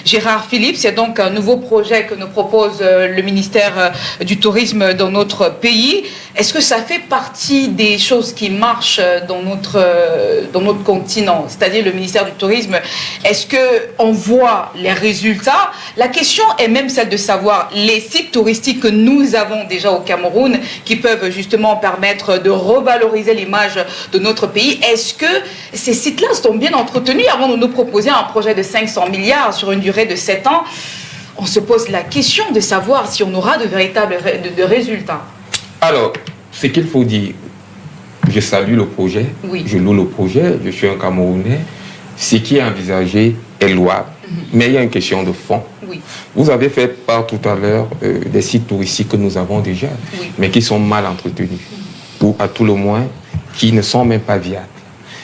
Gérard Philippe. C'est donc un nouveau projet que nous propose le ministère du Tourisme dans notre pays. Est-ce que ça fait partie des choses qui marchent dans notre continent, c'est-à-dire le ministère du Tourisme? Est-ce qu'on voit les résultats? La question est même celle de savoir les sites touristiques que nous avons déjà au Cameroun qui peuvent justement permettre de revaloriser l'image de notre pays. Est-ce que ces sites-là sont bien entretenus avant de nous proposer un projet de 500 milliards sur une durée de 7 ans? On se pose la question de savoir si on aura de véritables résultats. Alors, ce qu'il faut dire, je salue le projet, oui. Je loue le projet, je suis un Camerounais. Ce qui est envisagé est louable, mais il y a une question de fond. Oui. Vous avez fait part tout à l'heure des sites touristiques que nous avons déjà, mais qui sont mal entretenus, ou à tout le moins, qui ne sont même pas viables.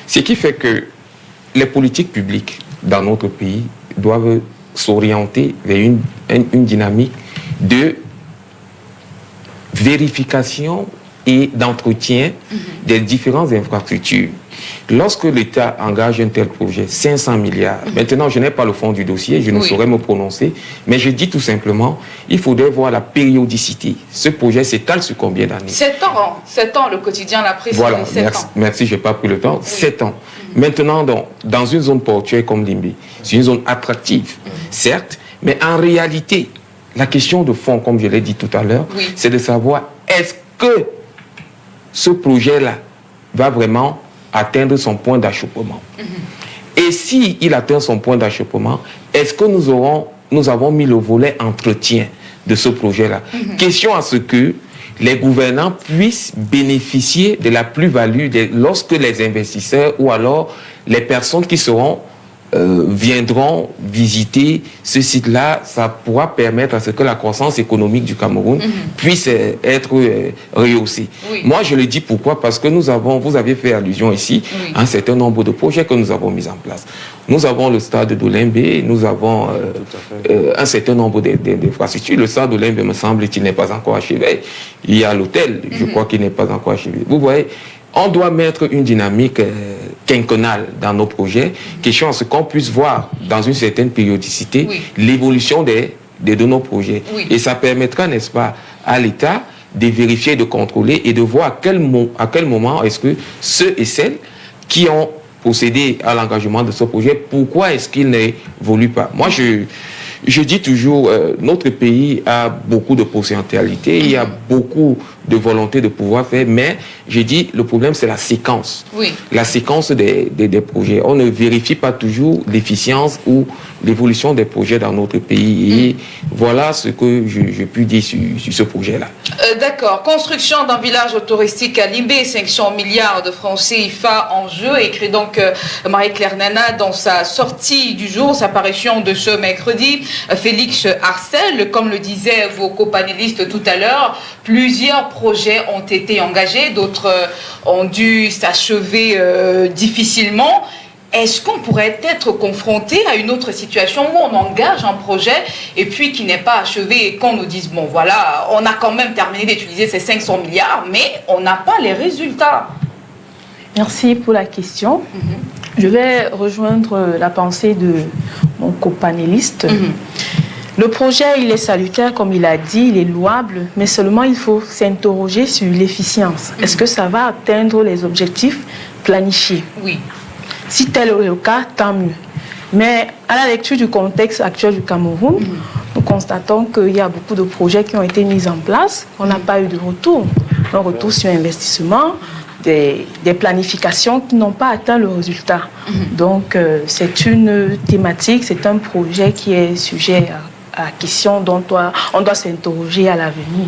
Ce qui fait que les politiques publiques dans notre pays doivent s'orienter vers une dynamique de vérification et d'entretien des différentes infrastructures. Lorsque l'État engage un tel projet, 500 milliards, maintenant je n'ai pas le fond du dossier, je ne saurais me prononcer, mais je dis tout simplement, il faudrait voir la périodicité. Ce projet s'étale sur combien d'années? 7 ans, 7 ans, le quotidien l'a précisé. Voilà, 7 ans. Merci, je n'ai pas pris le temps. 7 ans. Maintenant, dans une zone portuaire comme Limbé, c'est une zone attractive, certes, mais en réalité, la question de fond, comme je l'ai dit tout à l'heure, c'est de savoir est-ce que ce projet-là va vraiment atteindre son point d'achoppement. Et s'il atteint son point d'achoppement, est-ce que nous avons mis le volet entretien de ce projet-là? Question à ce que les gouvernants puissent bénéficier de la plus-value lorsque les investisseurs ou alors les personnes qui viendront visiter ce site-là, ça pourra permettre à ce que la croissance économique du Cameroun puisse être rehaussée. Moi, je le dis pourquoi? Parce que vous avez fait allusion ici à un certain nombre de projets que nous avons mis en place. Nous avons le stade de Limbé, nous avons un certain nombre d'infrastructures. Le stade de Limbé, me semble qu'il n'est pas encore achevé. Il y a l'hôtel, je crois qu'il n'est pas encore achevé. Vous voyez, on doit mettre une dynamique quinquennale dans nos projets, question à ce qu'on puisse voir dans une certaine périodicité l'évolution de nos projets. Et ça permettra, n'est-ce pas, à l'État de vérifier, de contrôler et de voir à quel moment est-ce que ceux et celles qui ont procédé à l'engagement de ce projet, pourquoi est-ce qu'ils n'évoluent pas? Moi, je dis toujours, notre pays a beaucoup de potentialités, il y a beaucoup de volonté de pouvoir faire, mais je dis, le problème, c'est la séquence. La séquence des projets. On ne vérifie pas toujours l'efficience ou l'évolution des projets dans notre pays. Et voilà ce que je puis dire sur ce projet-là. D'accord. Construction d'un village touristique à Limbé, 500 milliards de francs CFA en jeu, écrit donc Marie-Claire Nana dans sa sortie du jour, sa parution de ce mercredi. Félix Arcel, comme le disaient vos copanélistes tout à l'heure, plusieurs projets ont été engagés, d'autres ont dû s'achever difficilement. Est-ce qu'on pourrait être confronté à une autre situation où on engage un projet et puis qui n'est pas achevé et qu'on nous dise, bon voilà, on a quand même terminé d'utiliser ces 500 milliards, mais on n'a pas les résultats? Merci pour la question. Je vais rejoindre la pensée de mon copanéliste. Le projet, il est salutaire, comme il a dit, il est louable, mais seulement il faut s'interroger sur l'efficience. Est-ce que ça va atteindre les objectifs planifiés? Oui. Si tel est le cas, tant mieux. Mais à la lecture du contexte actuel du Cameroun, nous constatons qu'il y a beaucoup de projets qui ont été mis en place, on n'a pas eu de retour. Un retour sur investissement, des planifications qui n'ont pas atteint le résultat. Donc, c'est une thématique, c'est un projet qui est sujet à question dont on doit s'interroger à l'avenir.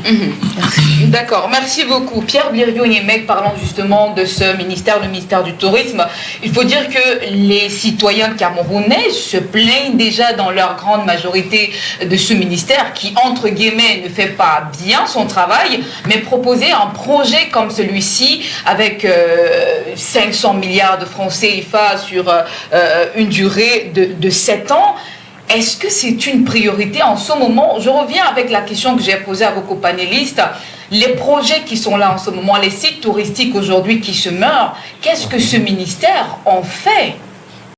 Merci. D'accord, merci beaucoup. Pierre Blériot-Niemek, parlant justement de ce ministère, le ministère du Tourisme, il faut dire que les citoyens camerounais se plaignent déjà dans leur grande majorité de ce ministère qui, entre guillemets, ne fait pas bien son travail, mais proposer un projet comme celui-ci avec 500 milliards de francs CFA sur une durée de 7 ans, est-ce que c'est une priorité en ce moment? Je reviens avec la question que j'ai posée à vos copanélistes. Les projets qui sont là en ce moment, les sites touristiques aujourd'hui qui se meurent, qu'est-ce que ce ministère en fait?